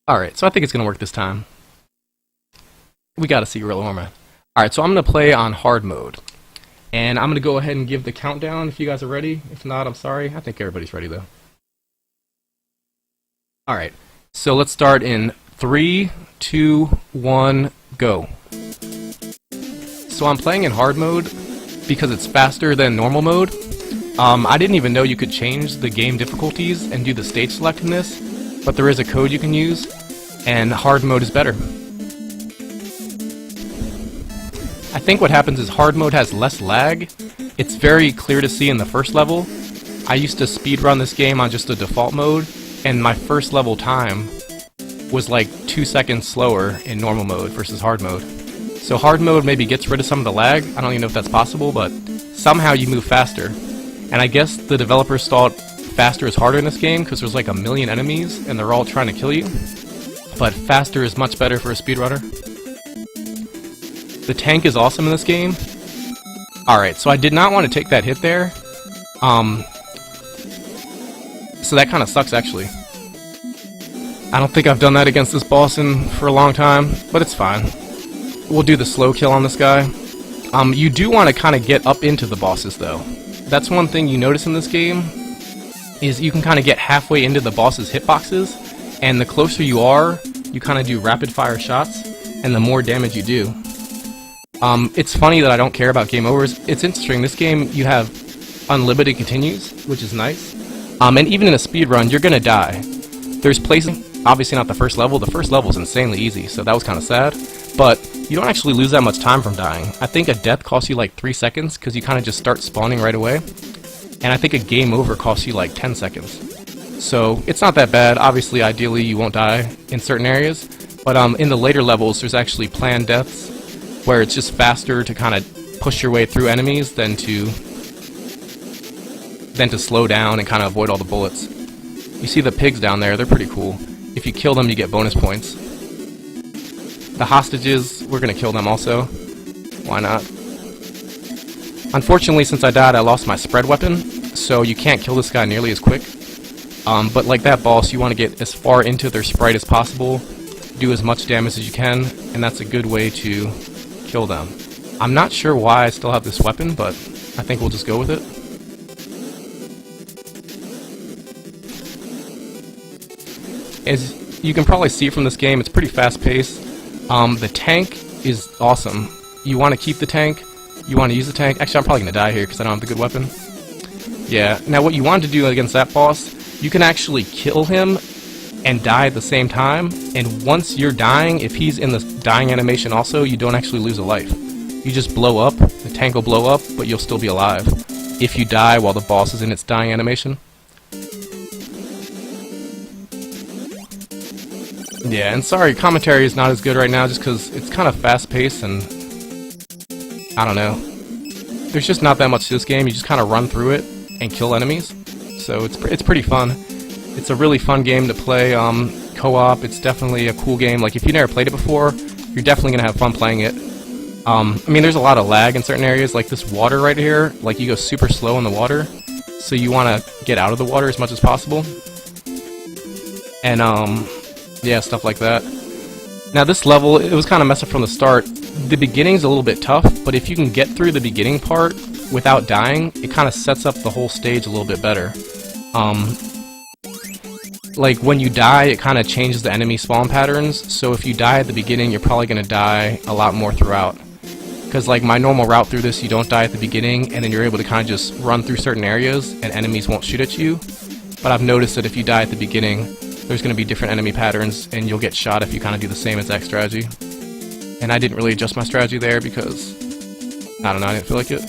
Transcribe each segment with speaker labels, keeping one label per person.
Speaker 1: Alright, so I think it's gonna work this time. We gotta see Guerilla Horma. Alright, so I'm gonna play on hard mode. And I'm gonna go ahead and give the countdown if you guys are ready. If not, I'm sorry. I think everybody's ready though. Alright, so let's start in 3, 2, 1, go. So I'm playing in hard mode because it's faster than normal mode. I didn't even know you could change the game difficulties and do the stage select in this, but there is a code you can use, and hard mode is better. I think what happens is hard mode has less lag. It's very clear to see in the first level. I used to speedrun this game on just a default mode, and my first level time was like 2 seconds slower in normal mode versus hard mode. So hard mode maybe gets rid of some of the lag. I don't even know if that's possible, but somehow you move faster. And I guess the developers thought faster is harder in this game because there's like a million enemies and they're all trying to kill you. But faster is much better for a speedrunner. The tank is awesome in this game. Alright, so I did not want to take that hit there. So that kind of sucks actually. I don't think I've done that against this boss for a long time, but it's fine. We'll do the slow kill on this guy. You do want to kind of get up into the bosses though. That's one thing you notice in this game, is you can kind of get halfway into the boss's hitboxes, and the closer you are, you kind of do rapid fire shots, and the more damage you do. It's funny that I don't care about game overs. It's interesting, this game you have unlimited continues, which is nice. And even in a speedrun, you're gonna die. There's places, obviously not the first level is insanely easy, so that was kind of sad, but you don't actually lose that much time from dying. I think a death costs you like 3 seconds, because you kind of just start spawning right away, and I think a game over costs you like 10 seconds. So it's not that bad. Obviously, ideally you won't die in certain areas, but in the later levels there's actually planned deaths, where it's just faster to kind of push your way through enemies than to slow down and kind of avoid all the bullets. You see the pigs down there, they're pretty cool. If you kill them, you get bonus points. The hostages, we're gonna kill them also. Why not? Unfortunately, since I died, I lost my spread weapon, so you can't kill this guy nearly as quick. But like that boss, you want to get as far into their sprite as possible, do as much damage as you can, and that's a good way to kill them. I'm not sure why I still have this weapon, but I think we'll just go with it. As you can probably see from this game, it's pretty fast-paced. The tank is awesome. You want to keep the tank, you want to use the tank. Actually, I'm probably going to die here because I don't have the good weapon. Yeah, now what you want to do against that boss, you can actually kill him and die at the same time, and once you're dying, if he's in the dying animation also, you don't actually lose a life. You just blow up, the tank will blow up, but you'll still be alive if you die while the boss is in its dying animation. Yeah, and sorry, commentary is not as good right now just because it's kind of fast-paced and I don't know. There's just not that much to this game. You just kind of run through it and kill enemies, so it's pretty fun. It's a really fun game to play co-op. It's definitely a cool game. Like, if you never played it before, you're definitely gonna have fun playing it. I mean, there's a lot of lag in certain areas, like this water right here. Like, you go super slow in the water, so you want to get out of the water as much as possible. And yeah, stuff like that. Now this level, it was kind of messed up from the start. The beginning's a little bit tough, but if you can get through the beginning part without dying, it kind of sets up the whole stage a little bit better. Like, when you die, it kind of changes the enemy spawn patterns, so if you die at the beginning, you're probably going to die a lot more throughout. Because, like, my normal route through this, you don't die at the beginning, and then you're able to kind of just run through certain areas, and enemies won't shoot at you. But I've noticed that if you die at the beginning, there's going to be different enemy patterns, and you'll get shot if you kind of do the same exact strategy. And I didn't really adjust my strategy there because, I don't know, I didn't feel like it.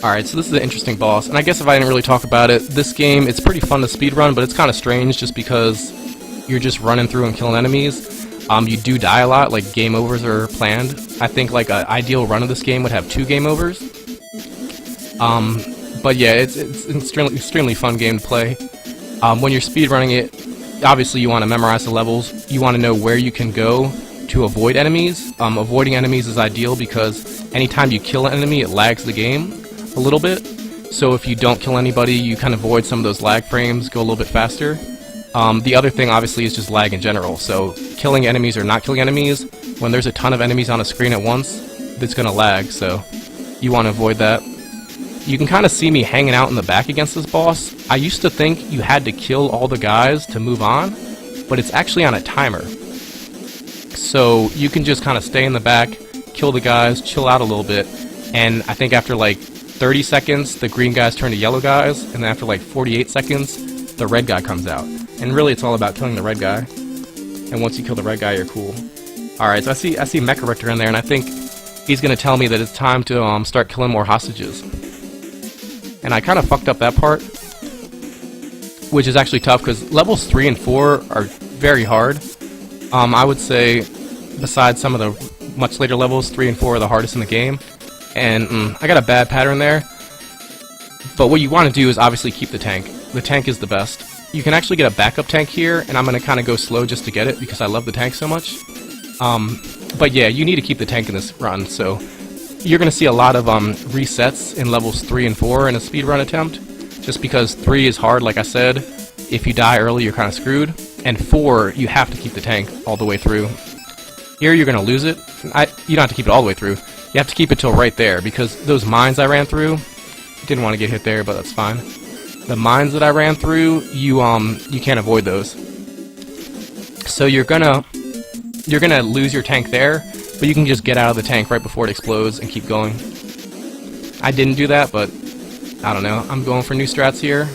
Speaker 1: Alright, so this is an interesting boss, and I guess if I didn't really talk about it, this game, it's pretty fun to speedrun, but it's kind of strange just because you're just running through and killing enemies. You do die a lot, like game overs are planned. I think like an ideal run of this game would have 2 game overs. But yeah, it's an extremely fun game to play. When you're speedrunning it, obviously you want to memorize the levels. You want to know where you can go to avoid enemies. Avoiding enemies is ideal because anytime you kill an enemy, it lags the game a little bit. So if you don't kill anybody, you kind of avoid some of those lag frames, go a little bit faster. The other thing, obviously, is just lag in general. So killing enemies or not killing enemies, when there's a ton of enemies on a screen at once, it's going to lag, so you want to avoid that. You can kind of see me hanging out in the back against this boss. I used to think you had to kill all the guys to move on, but it's actually on a timer. So you can just kind of stay in the back, kill the guys, chill out a little bit, and I think after like 30 seconds, the green guys turn to yellow guys, and then after like 48 seconds, the red guy comes out. And really, it's all about killing the red guy. And once you kill the red guy, you're cool. Alright, so I see Mecha Richter in there, and I think he's going to tell me that it's time to start killing more hostages. And I kind of fucked up that part, which is actually tough, because levels 3 and 4 are very hard. I would say, besides some of the much later levels, 3 and 4 are the hardest in the game. And I got a bad pattern there. But what you want to do is obviously keep the tank. The tank is the best. You can actually get a backup tank here, and I'm going to kind of go slow just to get it, because I love the tank so much. But yeah, you need to keep the tank in this run, so you're going to see a lot of resets in levels 3 and 4 in a speedrun attempt, just because 3 is hard, like I said. If you die early, you're kind of screwed, and 4, you have to keep the tank all the way through. Here, you're going to lose it. You don't have to keep it all the way through. You have to keep it till right there, because those mines I ran through, didn't want to get hit there, but that's fine. The mines that I ran through, you can't avoid those. So you're gonna lose your tank there, but you can just get out of the tank right before it explodes and keep going. I didn't do that, but I don't know. I'm going for new strats here.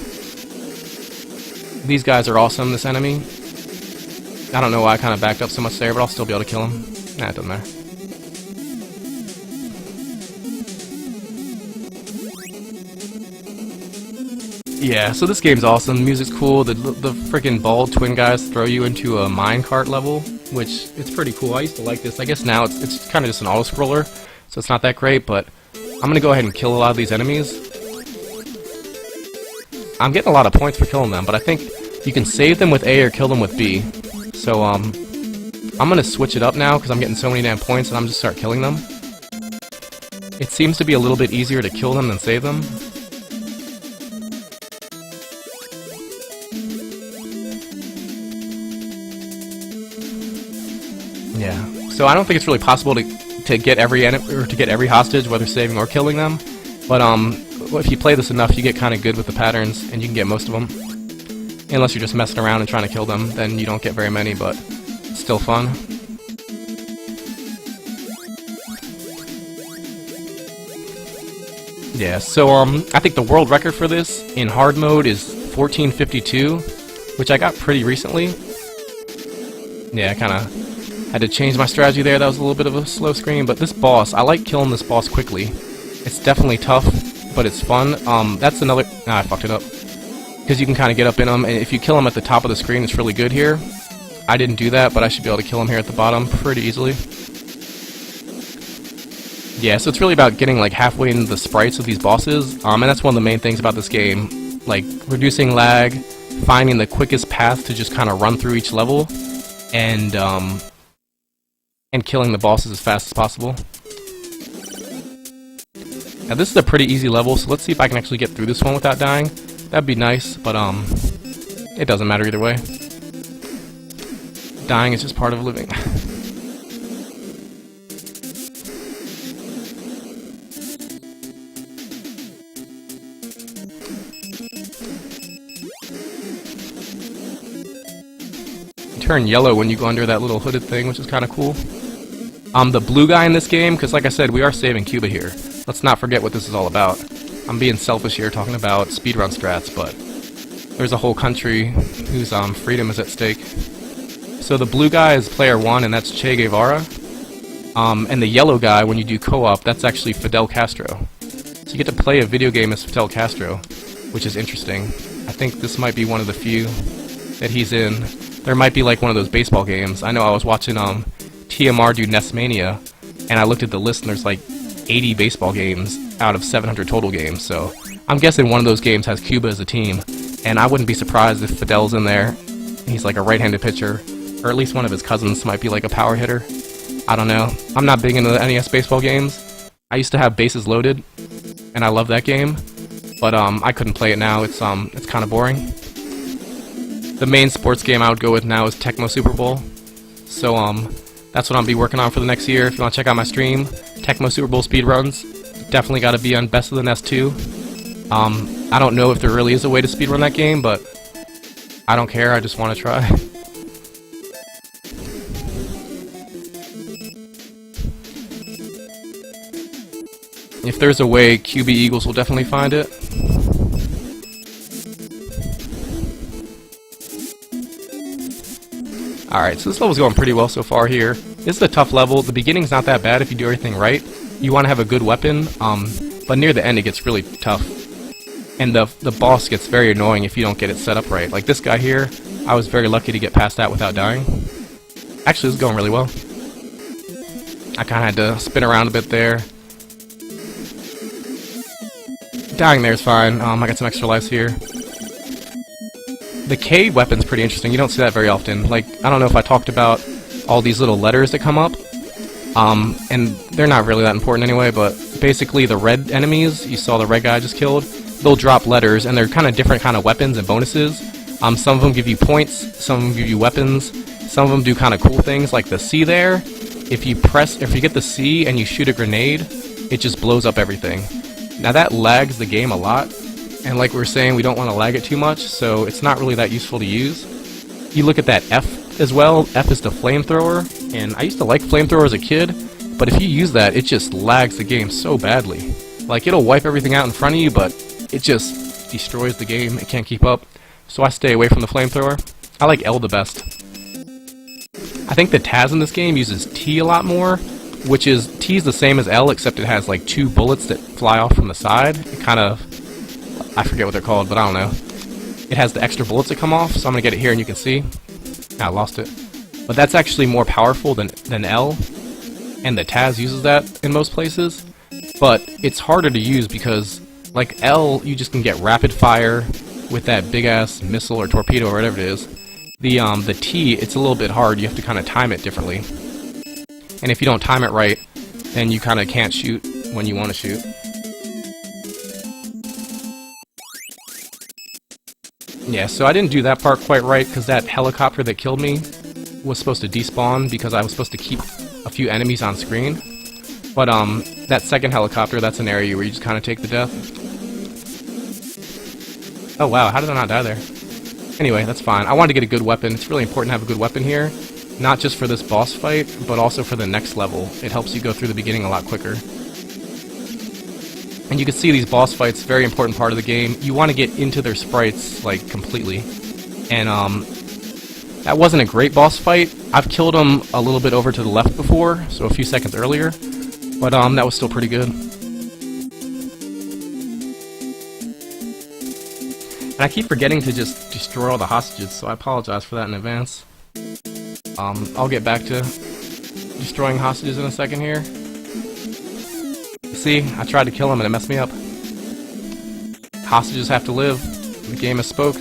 Speaker 1: These guys are awesome, this enemy. I don't know why I kind of backed up so much there, but I'll still be able to kill him. Nah, it doesn't matter. Yeah, so this game's awesome. The music's cool. The freaking bald twin guys throw you into a minecart level, which it's pretty cool. I used to like this. I guess now it's kind of just an auto-scroller, so it's not that great, but I'm going to go ahead and kill a lot of these enemies. I'm getting a lot of points for killing them, but I think you can save them with A or kill them with B. So, I'm going to switch it up now, because I'm getting so many damn points, and I'm just start killing them. It seems to be a little bit easier to kill them than save them. Yeah, so I don't think it's really possible to get every every hostage, whether saving or killing them. But if you play this enough, you get kind of good with the patterns, and you can get most of them. Unless you're just messing around and trying to kill them, then you don't get very many, but it's still fun. Yeah, so I think the world record for this in hard mode is 1452, which I got pretty recently. Yeah, I kind of had to change my strategy there. That was a little bit of a slow screen, but this boss, I like killing this boss quickly. It's definitely tough, but it's fun. That's another... I fucked it up. Because you can kind of get up in them, and if you kill him at the top of the screen, it's really good here. I didn't do that, but I should be able to kill him here at the bottom pretty easily. Yeah, so it's really about getting like halfway into the sprites of these bosses, and that's one of the main things about this game. Like, reducing lag, finding the quickest path to just kind of run through each level, and killing the bosses as fast as possible. Now this is a pretty easy level, so let's see if I can actually get through this one without dying. That'd be nice, but it doesn't matter either way. Dying is just part of living. You turn yellow when you go under that little hooded thing, which is kind of cool. The blue guy in this game, because like I said, we are saving Cuba here. Let's not forget what this is all about. I'm being selfish here talking about speedrun strats, but there's a whole country whose freedom is at stake. So the blue guy is player 1, and that's Che Guevara. And the yellow guy, when you do co-op, that's actually Fidel Castro. So you get to play a video game as Fidel Castro, which is interesting. I think this might be one of the few that he's in. There might be like one of those baseball games. I know I was watching TMR do Nestmania, and I looked at the list, and there's like 80 baseball games out of 700 total games, so I'm guessing one of those games has Cuba as a team, and I wouldn't be surprised if Fidel's in there. He's like a right-handed pitcher, or at least one of his cousins might be like a power hitter. I don't know. I'm not big into the NES baseball games. I used to have Bases Loaded, and I love that game, but I couldn't play it now. It's kind of boring. The main sports game I would go with now is Tecmo Super Bowl. So that's what I'll be working on for the next year. If you want to check out my stream, Tecmo Super Bowl speedruns, definitely got to be on Best of the Nest 2. I don't know if there really is a way to speedrun that game, but I don't care, I just want to try. If there's a way, QB Eagles will definitely find it. Alright, so this level's going pretty well so far here. This is a tough level. The beginning's not that bad if you do everything right. You want to have a good weapon, but near the end it gets really tough. And the boss gets very annoying if you don't get it set up right. Like this guy here, I was very lucky to get past that without dying. Actually, this is going really well. I kind of had to spin around a bit there. Dying there is fine. I got some extra lives here. The K weapon's pretty interesting. You don't see that very often. Like, I don't know if I talked about all these little letters that come up. And they're not really that important anyway, but basically the red enemies, you saw the red guy I just killed, they'll drop letters, and they're kind of different kind of weapons and bonuses. Some of them give you points, some of them give you weapons, some of them do kind of cool things, like the C there. If you get the C and you shoot a grenade, it just blows up everything. Now that lags the game a lot, and like we were saying, we don't want to lag it too much, so it's not really that useful to use. You look at that F as well. F is the flamethrower, and I used to like flamethrower as a kid, but if you use that, it just lags the game so badly. Like, it'll wipe everything out in front of you, but it just destroys the game. It can't keep up, so I stay away from the flamethrower. I like L the best. I think the Taz in this game uses T a lot more, which is, T is the same as L, except it has like 2 bullets that fly off from the side. It kind of, I forget what they're called, but I don't know. It has the extra bullets that come off, so I'm going to get it here and you can see. I lost it. But that's actually more powerful than L, and the Taz uses that in most places. But it's harder to use because, like L, you just can get rapid fire with that big-ass missile or torpedo or whatever it is. The T, it's a little bit hard. You have to kind of time it differently. And if you don't time it right, then you kind of can't shoot when you want to shoot. Yeah, so I didn't do that part quite right because that helicopter that killed me was supposed to despawn because I was supposed to keep a few enemies on screen. But that second helicopter, that's an area where you just kind of take the death. Oh wow, how did I not die there? Anyway, that's fine. I wanted to get a good weapon. It's really important to have a good weapon here. Not just for this boss fight, but also for the next level. It helps you go through the beginning a lot quicker. And you can see these boss fights, very important part of the game. You want to get into their sprites, like, completely. And, that wasn't a great boss fight. I've killed them a little bit over to the left before, so a few seconds earlier. But, that was still pretty good. And I keep forgetting to just destroy all the hostages, so I apologize for that in advance. I'll get back to destroying hostages in a second here. See, I tried to kill him and it messed me up. Hostages have to live. The game has spoke.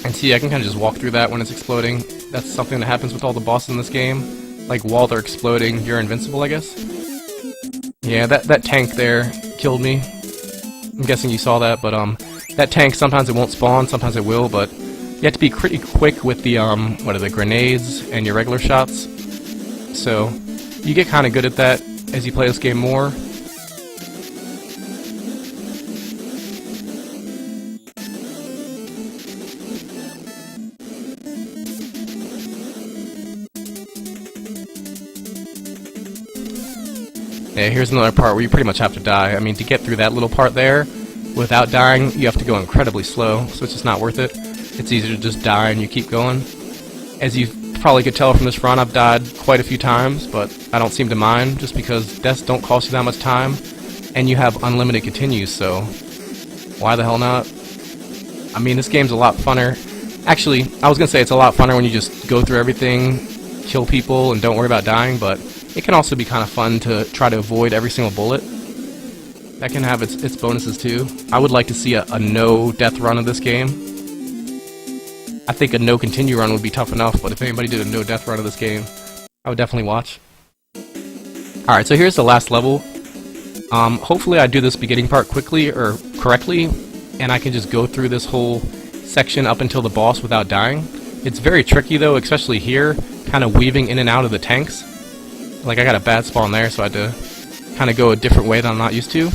Speaker 1: And see, I can kind of just walk through that when it's exploding. That's something that happens with all the bosses in this game. Like, while they're exploding, you're invincible, I guess. Yeah, that tank there killed me. I'm guessing you saw that, but that tank, sometimes it won't spawn, sometimes it will, but you have to be pretty quick with the, what are the grenades and your regular shots. So, you get kind of good at that as you play this game more. Yeah, here's another part where you pretty much have to die. I mean, to get through that little part there, without dying, you have to go incredibly slow, so it's just not worth it. It's easier to just die and you keep going. As you probably could tell from this run, I've died quite a few times, but I don't seem to mind, just because deaths don't cost you that much time, and you have unlimited continues, so why the hell not? I mean, this game's a lot funner. Actually, I was gonna say it's a lot funner when you just go through everything, kill people, and don't worry about dying, but it can also be kind of fun to try to avoid every single bullet. That can have its bonuses too. I would like to see a no death run of this game. I think a no continue run would be tough enough, but if anybody did a no death run of this game, I would definitely watch. Alright, so here's the last level. Hopefully I do this beginning part quickly or correctly, and I can just go through this whole section up until the boss without dying. It's very tricky though, especially here, kind of weaving in and out of the tanks. Like I got a bad spawn there, so I had to kind of go a different way that I'm not used to.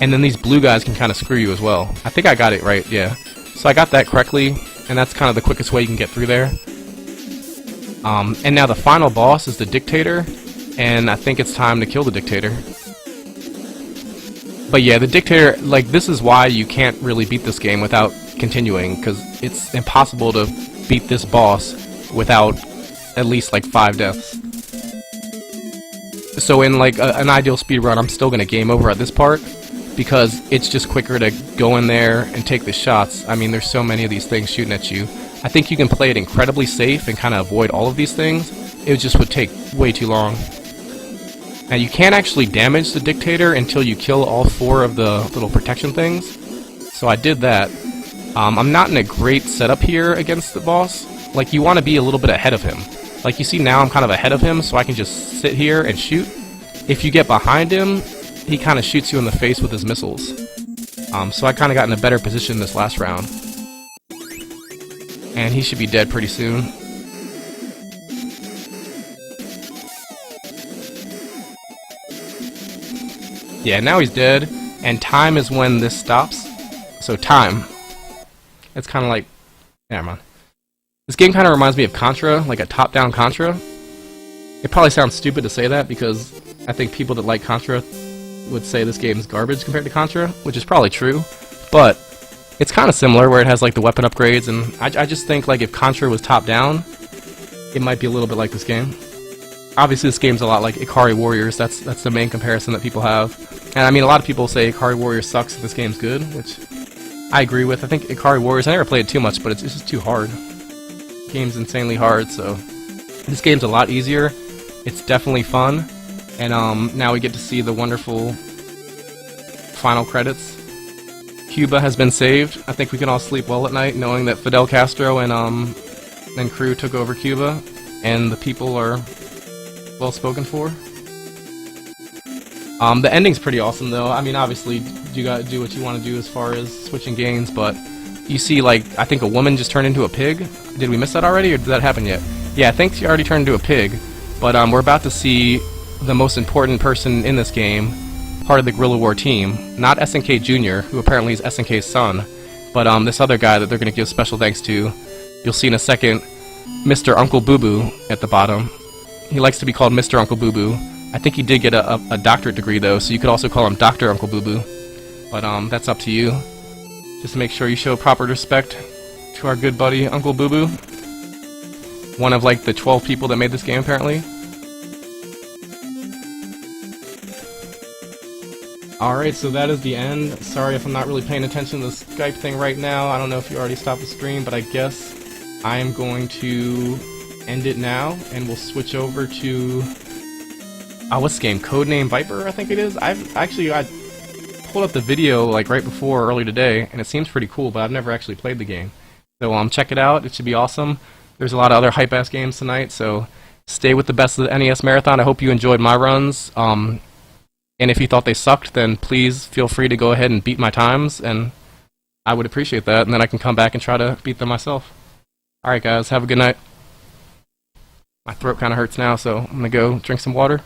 Speaker 1: And then these blue guys can kind of screw you as well. I think I got it right, yeah. So I got that correctly, and that's kind of the quickest way you can get through there. And now the final boss is the Dictator, and I think it's time to kill the Dictator. But yeah, the Dictator, like, this is why you can't really beat this game without continuing, because it's impossible to beat this boss without at least like 5 deaths. So in like an ideal speedrun, I'm still going to game over at this part, because it's just quicker to go in there and take the shots. I mean, there's so many of these things shooting at you. I think you can play it incredibly safe and kind of avoid all of these things. It just would take way too long. Now you can't actually damage the Dictator until you kill all 4 of the little protection things. So I did that. I'm not in a great setup here against the boss. Like, you want to be a little bit ahead of him. Like, you see now I'm kind of ahead of him, so I can just sit here and shoot. If you get behind him, he kind of shoots you in the face with his missiles. So I kind of got in a better position this last round. And he should be dead pretty soon. Yeah, now he's dead, and time is when this stops. So time. It's kind of like... Never mind. This game kind of reminds me of Contra, like a top-down Contra. It probably sounds stupid to say that, because I think people that like Contra would say this game's garbage compared to Contra, which is probably true, but it's kind of similar where it has like the weapon upgrades, and I just think like if Contra was top-down, it might be a little bit like this game. Obviously this game's a lot like Ikari Warriors, that's the main comparison that people have. And I mean, a lot of people say Ikari Warriors sucks and this game's good, which I agree with. I think Ikari Warriors, I never played it too much, but it's just too hard. The game's insanely hard, so this game's a lot easier. It's definitely fun, and now we get to see the wonderful final credits. Cuba has been saved. I think we can all sleep well at night knowing that Fidel Castro and crew took over Cuba, and the people are well spoken for. The ending's pretty awesome though. I mean, obviously you gotta do what you want to do as far as switching games, but you see, like, I think a woman just turned into a pig. Did we miss that already, or did that happen yet? Yeah, I think she already turned into a pig. But we're about to see the most important person in this game, part of the Guerrilla War team. Not SNK Jr., who apparently is SNK's son, but this other guy that they're going to give special thanks to. You'll see in a second, Mr. Uncle Boo Boo at the bottom. He likes to be called Mr. Uncle Boo Boo. I think he did get a doctorate degree though, so you could also call him Dr. Uncle Boo Boo. But that's up to you. Just make sure you show proper respect to our good buddy Uncle Boo Boo. One of like the 12 people that made this game apparently. Alright, so that is the end. Sorry if I'm not really paying attention to the Skype thing right now. I don't know if you already stopped the stream, but I guess I am going to end it now, and we'll switch over to... what's this game? Codename Viper, I think it is? I pulled up the video like right before earlier today, and it seems pretty cool, but I've never actually played the game. So check it out, it should be awesome. There's a lot of other hype-ass games tonight, so stay with the best of the NES Marathon. I hope you enjoyed my runs. And if you thought they sucked, then please feel free to go ahead and beat my times, and I would appreciate that, and then I can come back and try to beat them myself. Alright guys, have a good night. My throat kind of hurts now, so I'm gonna go drink some water.